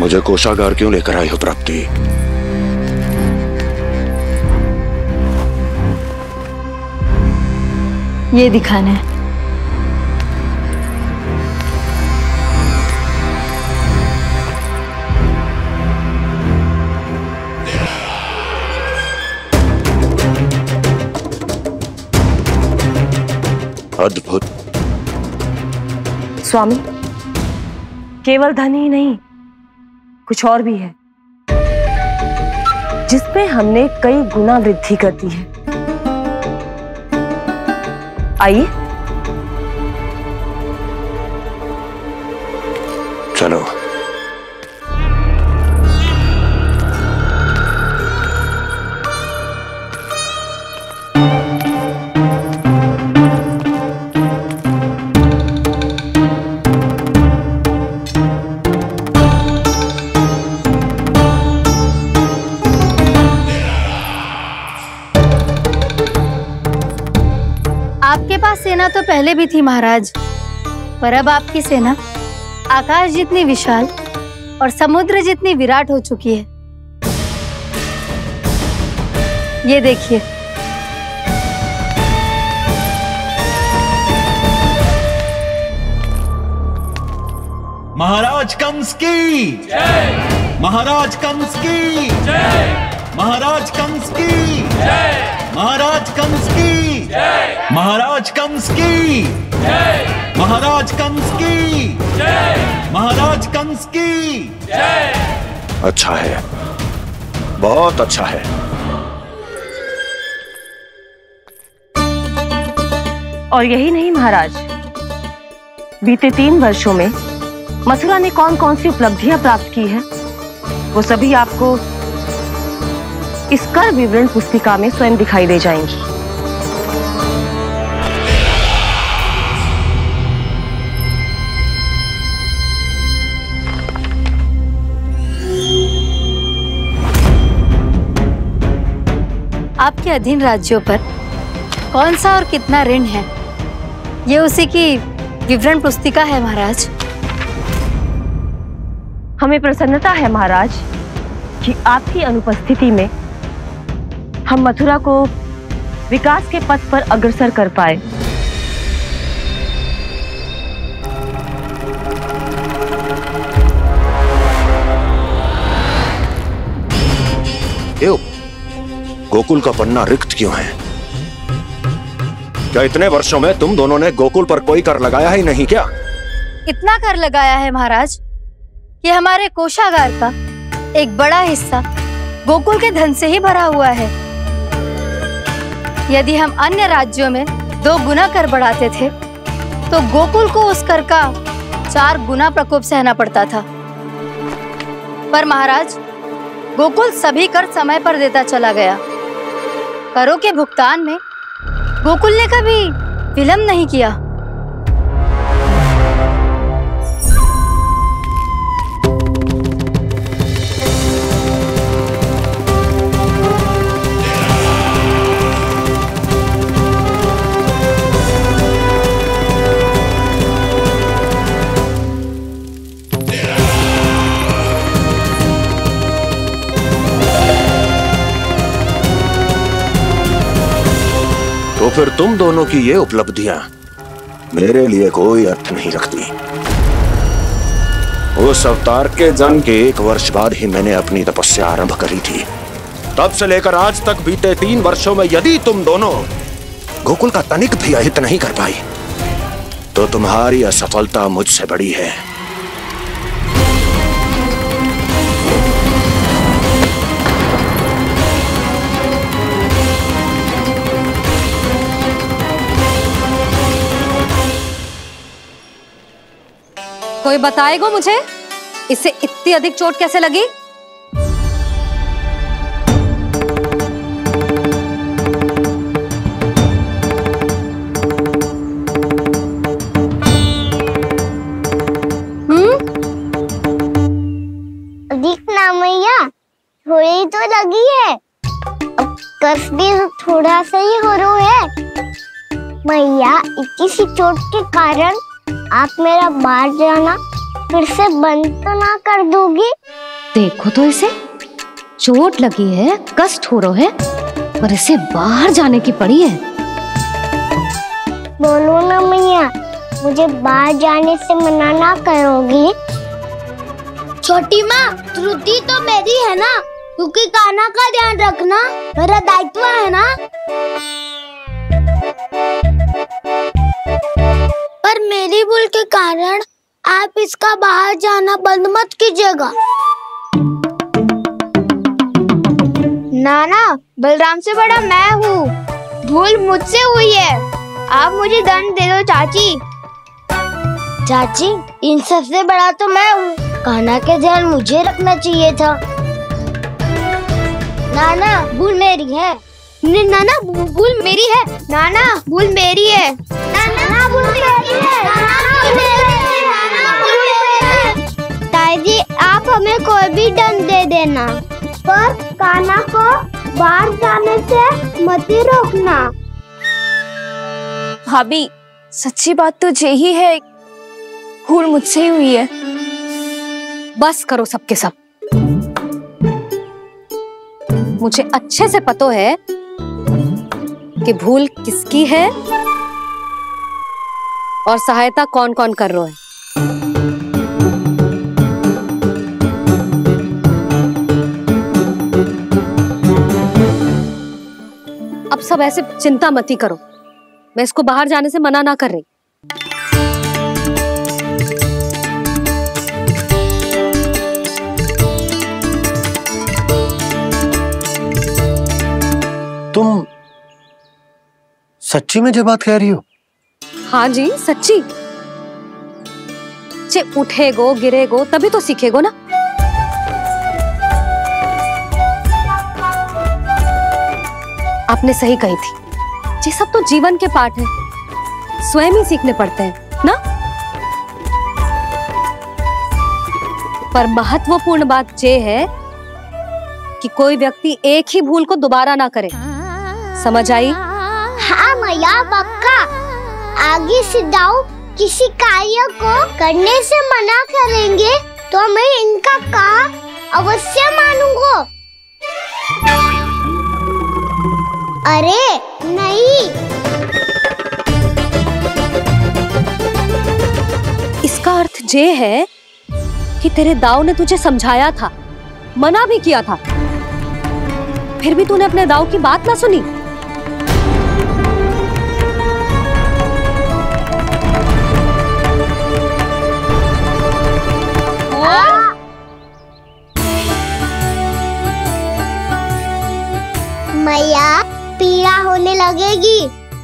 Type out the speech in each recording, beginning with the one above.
मुझे कोषागार क्यों लेकर आई हो प्राप्ति? ये दिखाना है। अद्भुत। स्वामी, केवल धन ही नहीं, कुछ और भी है जिसमें हमने कई गुना वृद्धि कर दी है। आइए चलो। आपके पास सेना तो पहले भी थी महाराज, पर अब आपकी सेना आकाश जितनी विशाल और समुद्र जितनी विराट हो चुकी है। ये देखिए। महाराज कंस की जय। महाराज कंस की जय। महाराज कंस की जय। महाराज कंस की जय। महाराज कंस की जय। महाराज कंस की जय। महाराज कंस की जय। अच्छा है, बहुत अच्छा है। और यही नहीं महाराज, बीते 3 वर्षों में मथुरा ने कौन कौन सी उपलब्धियां प्राप्त की है, वो सभी आपको इस कर विवरण पुस्तिका में स्वयं दिखाई दे जाएंगी। आपके अधीन राज्यों पर कौन सा और कितना ऋण है, ये उसी की विवरण पुस्तिका है महाराज। हमें प्रसन्नता है महाराज कि आपकी अनुपस्थिति में हम मथुरा को विकास के पथ पर अग्रसर कर पाए। क्यों? गोकुल का पन्ना रिक्त क्यों है? क्या इतने वर्षों में तुम दोनों ने गोकुल पर कोई कर लगाया ही नहीं क्या? इतना कर लगाया है महाराज कि हमारे कोषागार का एक बड़ा हिस्सा गोकुल के धन से ही भरा हुआ है। यदि हम अन्य राज्यों में 2 गुना कर बढ़ाते थे तो गोकुल को उस कर का 4 गुना प्रकोप सहना पड़ता था। पर महाराज, गोकुल सभी कर समय पर देता चला गया। करों के भुगतान में गोकुल ने कभी विलंब नहीं किया। तो फिर तुम दोनों की ये उपलब्धियां मेरे लिए कोई अर्थ नहीं रखती। उस अवतार के जन्म के 1 वर्ष बाद ही मैंने अपनी तपस्या आरंभ करी थी। तब से लेकर आज तक बीते 3 वर्षों में यदि तुम दोनों गोकुल का तनिक भी अहित नहीं कर पाई तो तुम्हारी असफलता मुझसे बड़ी है। कोई बताएगा मुझे इसे इतनी अधिक चोट कैसे लगी? अधिक ना मैया, थोड़ी तो लगी है। अब कस भी थोड़ा सा ही हो रहा है। मैया, इतनी सी चोट के कारण आप मेरा बाहर जाना फिर से बंद तो ना कर दोगी? देखो तो इसे, चोट लगी है, कष्ट हो रहा है, पर इसे बाहर जाने की पड़ी है। बोलो ना मैया, मुझे बाहर जाने से मना ना करोगी? छोटी माँ, त्रुटि तो मेरी है ना, क्योंकि कान्हा का ध्यान रखना मेरा दायित्व है ना। पर मेरी भूल के कारण आप इसका बाहर जाना बंद मत कीजिएगा। नाना, बलराम से बड़ा मैं हूँ, भूल मुझसे हुई है, आप मुझे दंड दे दो चाची। चाची, इन सबसे बड़ा तो मैं हूँ, कान्हा के ध्यान मुझे रखना चाहिए था। नाना, भूल मेरी है। नाना, भूल मेरी है। नाना, भूल मेरी है। नाना, भूल मेरी है। ताई जी, आप हमें कोई भी दंड दे देना, पर कान्हा को बाहर जाने से मत ही रोकना। भाभी, सच्ची बात तो यही है, भूल मुझसे ही हुई है। बस करो सबके सब। मुझे अच्छे से पता है कि भूल किसकी है और सहायता कौन कौन कर रहा है। अब सब ऐसे चिंता मत ही करो, मैं इसको बाहर जाने से मना ना कर रही। तुम सच्ची में जो बात कह रही हो? हाँ जी, सच्ची। जे उठेगो गिरेगो तभी तो सीखेगो ना। आपने सही कही थी, ये सब तो जीवन के पाठ है, स्वयं ही सीखने पड़ते हैं ना। पर महत्वपूर्ण बात ये है कि कोई व्यक्ति एक ही भूल को दोबारा ना करे, समझ आई? हाँ मैया, पक्का। आगे से दाऊ किसी कार्य को करने से मना करेंगे तो मैं इनका कहा अवश्य मानूंगा। अरे नहीं, इसका अर्थ ये है कि तेरे दाऊ ने तुझे समझाया था, मना भी किया था, फिर भी तूने अपने दाऊ की बात ना सुनी। मैया, पीड़ा होने लगेगी,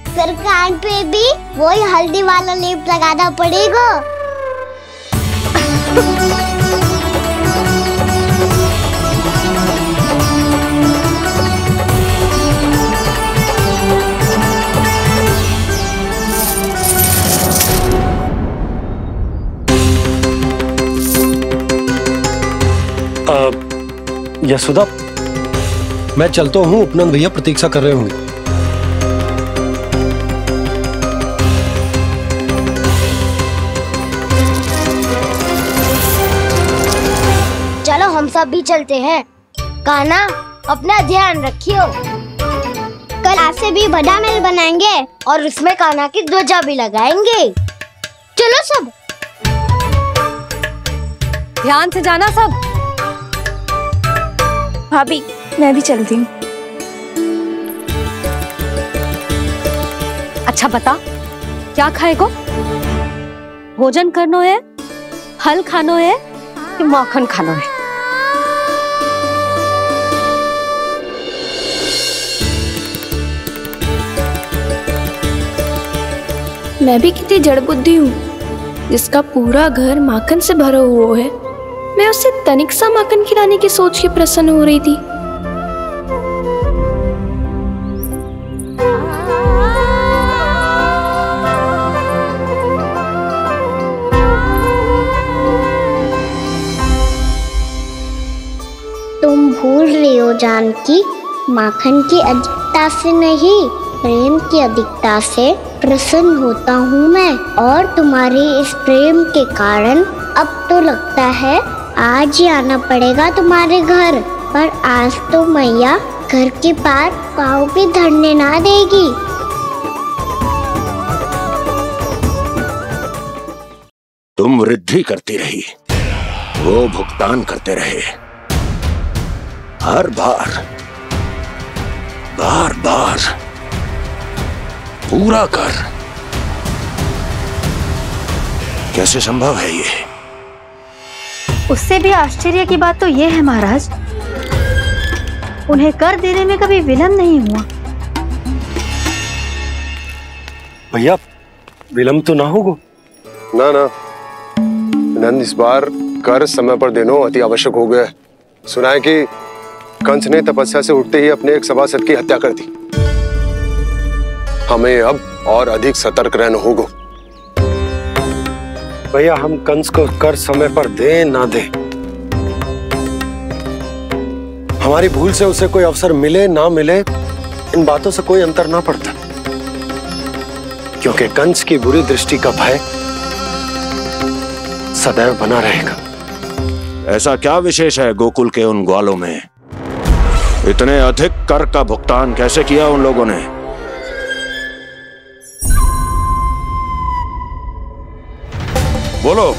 फिर कान पे भी वही हल्दी वाला लेप लगाना पड़ेगा। यशोदा, मैं चलता हूँ, उपनंद भैया प्रतीक्षा कर रहे होंगे। चलो हम सब भी चलते हैं। कान्हा, अपना ध्यान रखियो। कल आज से भी बड़ा महल बनाएंगे और उसमें कान्हा की ध्वजा भी लगाएंगे। चलो सब। ध्यान से जाना सब। भाभी, मैं भी चलती हूँ। अच्छा बता, क्या खाएगो? भोजन करनो है, फल खानो है कि माखन खानो है? मैं भी कितनी जड़ बुद्धि हूँ, जिसका पूरा घर माखन से भरा हुआ है। मैं उससे तनिक सा माखन खिलाने की सोच के प्रसन्न हो रही थी। तुम भूल रही हो जानकी, माखन की अधिकता से नहीं, प्रेम की अधिकता से प्रसन्न होता हूँ मैं, और तुम्हारे इस प्रेम के कारण अब तो लगता है आज ही आना पड़ेगा तुम्हारे घर, पर आज तो मैया घर के पार पाँव भी धरने ना देगी। तुम वृद्धि करती रही, वो भुगतान करते रहे। हर बार बार बार पूरा कर। कैसे संभव है ये? उससे भी आश्चर्य की बात तो ये है महाराज, उन्हें कर देने में कभी विलंब नहीं हुआ। भैया विलंब तो ना होगा? ना ना नंद, इस बार कर समय पर देना अति आवश्यक हो गया है। सुना है कि कंस ने तपस्या से उठते ही अपने एक सभासद की हत्या कर दी। हमें अब और अधिक सतर्क रहना होगा। भैया हम कंस को कर समय पर दे ना दे, हमारी भूल से उसे कोई अवसर मिले ना मिले, इन बातों से कोई अंतर ना पड़ता, क्योंकि कंस की बुरी दृष्टि का भय सदैव बना रहेगा। ऐसा क्या विशेष है गोकुल के उन ग्वालों में? इतने अधिक कर का भुगतान कैसे किया उन लोगों ने? बोलो,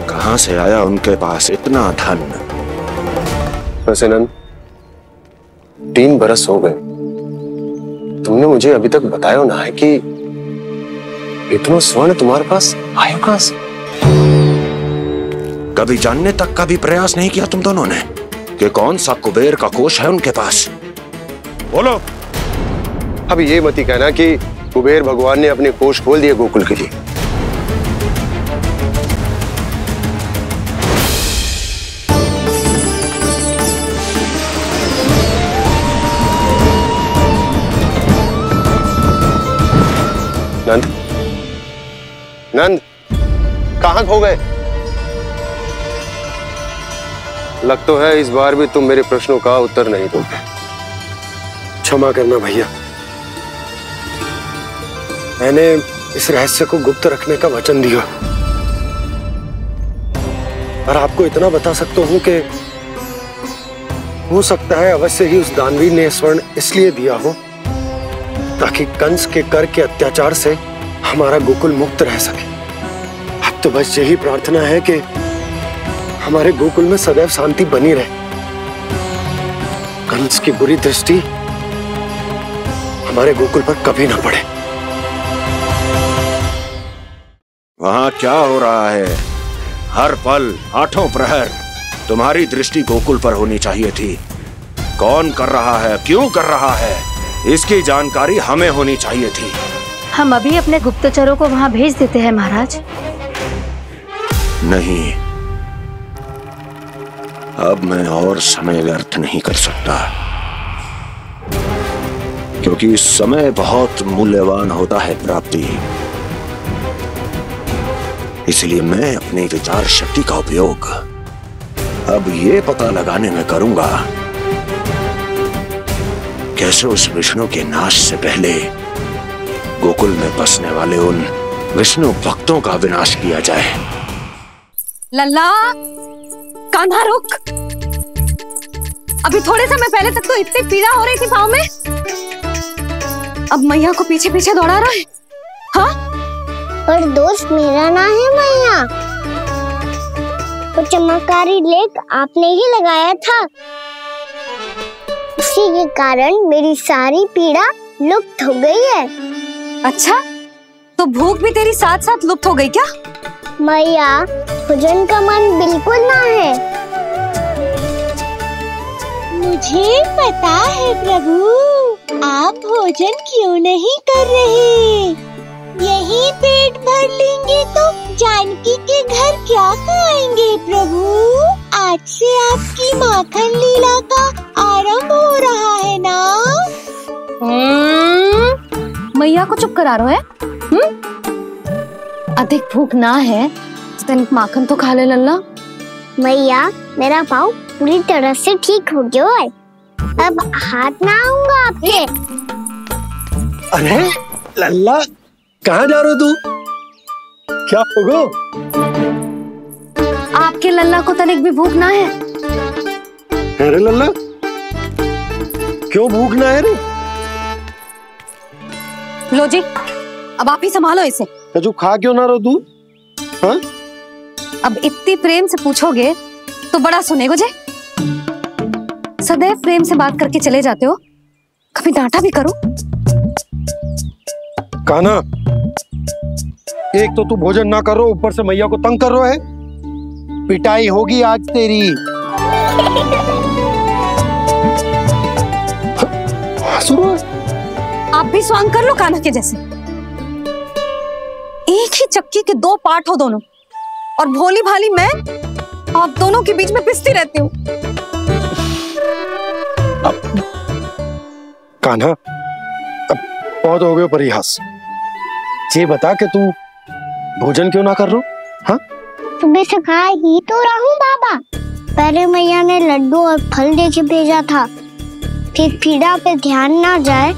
कहां से आया उनके पास इतना धन? वैसे नंद, 3 बरस हो गए, तुमने मुझे अभी तक बताया ना है कि इतना स्वर्ण तुम्हारे पास आया कहां से? कभी जानने तक का भी प्रयास नहीं किया तुम दोनों ने कि कौन सा कुबेर का कोष है उनके पास? बोलो। अब ये मत ही कहना कि कुबेर भगवान ने अपने कोष खोल दिए गोकुल के लिए। नंद, नंद, कहां खो गए? लग तो है इस बार भी तुम मेरे प्रश्नों का उत्तर नहीं दोगे। क्षमा करना भैया, मैंने इस रहस्य को गुप्त रखने का वचन दिया, और आपको इतना बता सकता हूं कि हो सकता है अवश्य ही उस दानवीर ने स्वर्ण इसलिए दिया हो ताकि कंस के कर के अत्याचार से हमारा गोकुल मुक्त रह सके। अब तो बस यही प्रार्थना है कि हमारे गोकुल में सदैव शांति बनी रहे, कंस की बुरी दृष्टि हमारे गोकुल पर कभी ना पड़े। वहां क्या हो रहा है? हर पल, आठों प्रहर तुम्हारी दृष्टि गोकुल पर होनी चाहिए थी। कौन कर रहा है, क्यों कर रहा है, इसकी जानकारी हमें होनी चाहिए थी। हम अभी अपने गुप्तचरों को वहां भेज देते हैं महाराज। नहीं, अब मैं और समय व्यर्थ नहीं कर सकता, क्योंकि समय बहुत मूल्यवान होता है प्राप्ति। इसलिए मैं अपनी विचार शक्ति का उपयोग अब ये पता लगाने में करूंगा कैसे उस विष्णु के नाश से पहले गोकुल में बसने वाले उन विष्णु भक्तों का विनाश किया जाए। लल्ला, कान्हा रुक। अभी थोड़े समय पहले तक तो इतनी पीड़ा हो रही थी पाँव में, अब मैया को पीछे पीछे दौड़ा रहा है। हाँ? पर दोस्त मेरा ना है मैया, वो चमत्कारी लेख आपने ही लगाया था, उसी के कारण मेरी सारी पीड़ा लुप्त हो गई है। अच्छा, तो भूख भी तेरी साथ साथ लुप्त हो गई क्या? मैया, भोजन का मन बिल्कुल ना है। मुझे पता है प्रभु, आप भोजन क्यों नहीं कर रहे। यही पेट भर लेंगे तो जानकी के घर क्या खाएंगे प्रभु। आज से आपकी माखन लीला का आरंभ हो रहा है ना। मैया को चुप करा रहे है? अधिक भूख ना है, तनिक माखन तो खा ले लल्ला। मैया, मेरा पाँव पूरी तरह से ठीक हो गया है, अब हाथ ना आऊंगा आपके। अरे लल्ला, कहाँ जा रहे हो तू? क्या होगा? आपके लल्ला को तनिक भी भूख ना है? अरे लल्ला, क्यों भूख ना है रे? लो जी, अब आप ही संभालो इसे। जो खा क्यों ना रहो तू? हाँ? अब इतनी प्रेम से पूछोगे तो बड़ा सुनेगो जे। सदैव प्रेम से बात करके चले जाते हो, कभी डांटा भी करो। कान्हा, एक तो तू भोजन ना करो, ऊपर से मैया को तंग कर रहा है। पिटाई होगी आज तेरी। आप भी स्वांग कर लो कान्हा के जैसे। एक ही चक्की के दो पार्ट हो दोनों, और भोली भाली मैं आप दोनों के बीच में पिसती रहती हूँ। कान्हा, अब बहुत हो गए परिहास। ये बता कि तू भोजन क्यों ना कर रो? हाँ? सुबह से खा ही तो रहा हूँ बाबा। पहले मैया ने लड्डू और फल देके भेजा था, फिर पीड़ा पे ध्यान ना जाए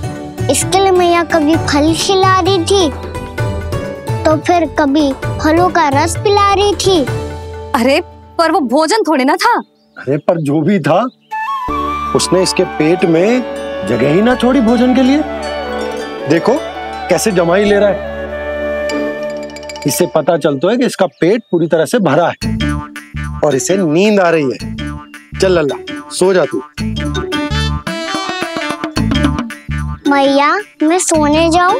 इसके लिए मैया कभी फल खिला रही थी तो फिर कभी फलों का रस पिला रही थी। अरे पर वो भोजन थोड़े ना था। अरे पर जो भी था, उसने इसके पेट में जगह ही ना छोड़ी भोजन के लिए। देखो कैसे जमाई ले रहा है। इससे पता चलता है कि इसका पेट पूरी तरह से भरा है और इसे नींद आ रही है। चल लल्ला, सो जा तू। मैया, मैं सोने जाऊं?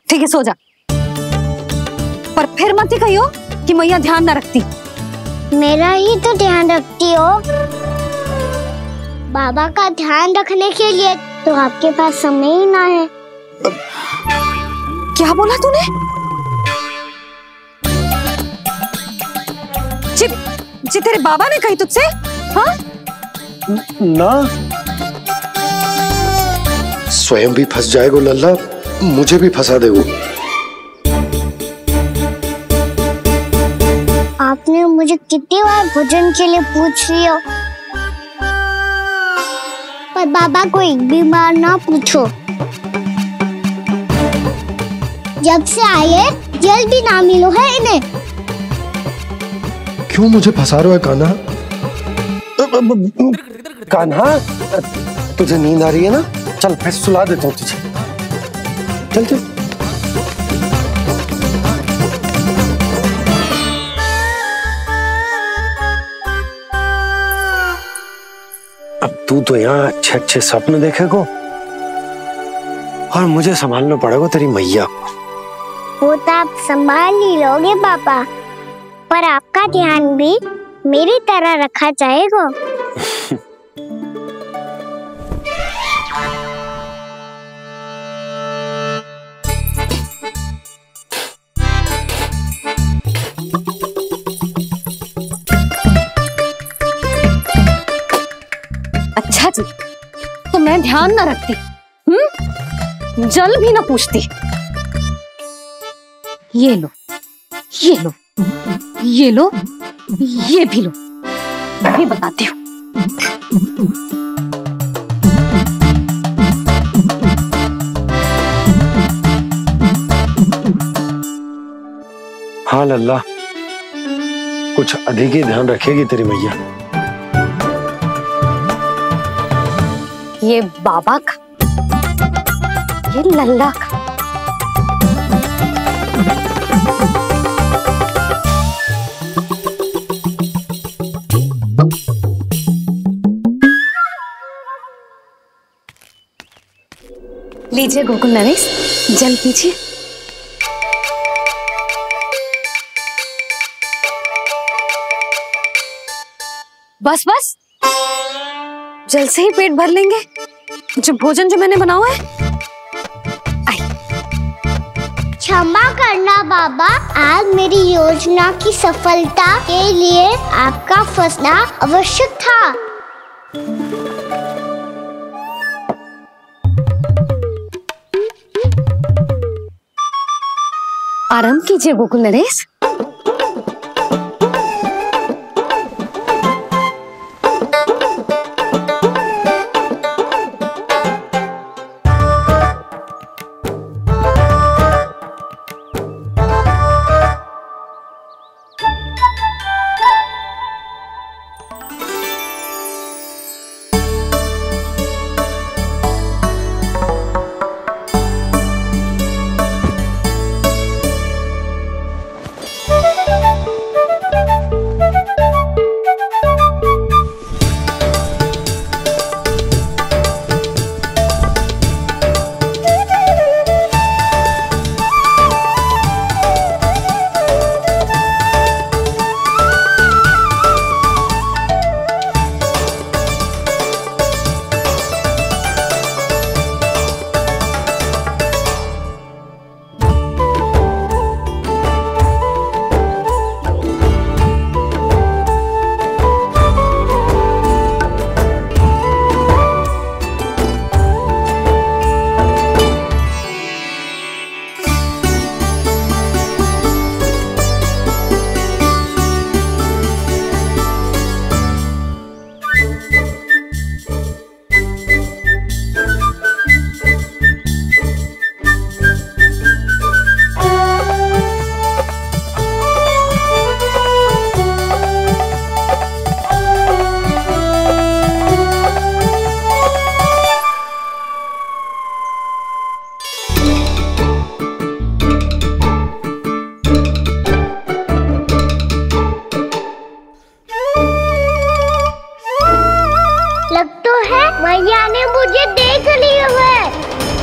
ठीक है, सो जा। पर फिर मत ही कहियो कि मैया ध्यान ना रखती। मेरा ही तो ध्यान रखती हो। बाबा का ध्यान रखने के लिए तो आपके पास समय ही ना है। क्या बोला तूने? जी तेरे बाबा ने कही तुझसे? हाँ? ना, स्वयं भी फंस जाएगा लल्ला, मुझे भी फंसा देगो। आपने मुझे कितनी बार भोजन के लिए पूछ लिया, पर बाबा को एक भी बार ना पूछो। जब से आए जल भी ना मिलो है इन्हें। क्यों मुझे फंसा रहा है कान्हा? कान्हा, तुझे नींद आ रही है ना? चल मैं सुला देता हूँ तुझे। चल चल। अब तू तो यहाँ अच्छे अच्छे सपने देखेगो और मुझे संभालना पड़ेगा तेरी मैया को। वो तो आप संभाल ही लोगे पापा, पर आपका ध्यान भी मेरी तरह रखा जाएगा। अच्छा जी, तो मैं ध्यान ना रखती, जल भी ना पूछती। ये लो, ये लो, ये लो, ये भी लो। मैं भी बताती हूँ। हाँ लल्ला, कुछ अधिक ही ध्यान रखेगी तेरी मैया। ये बाबा का, ये लल्ला का। लीजिए गोकुल नरेश, जल पीजिए। बस बस, जल से ही पेट भर लेंगे। जो भोजन जो मैंने बनाया है। क्षमा करना बाबा, आज मेरी योजना की सफलता के लिए आपका फंसना आवश्यक था। आराम कीजिए गोकुल नरेश। मैया ने मुझे देख लिया है।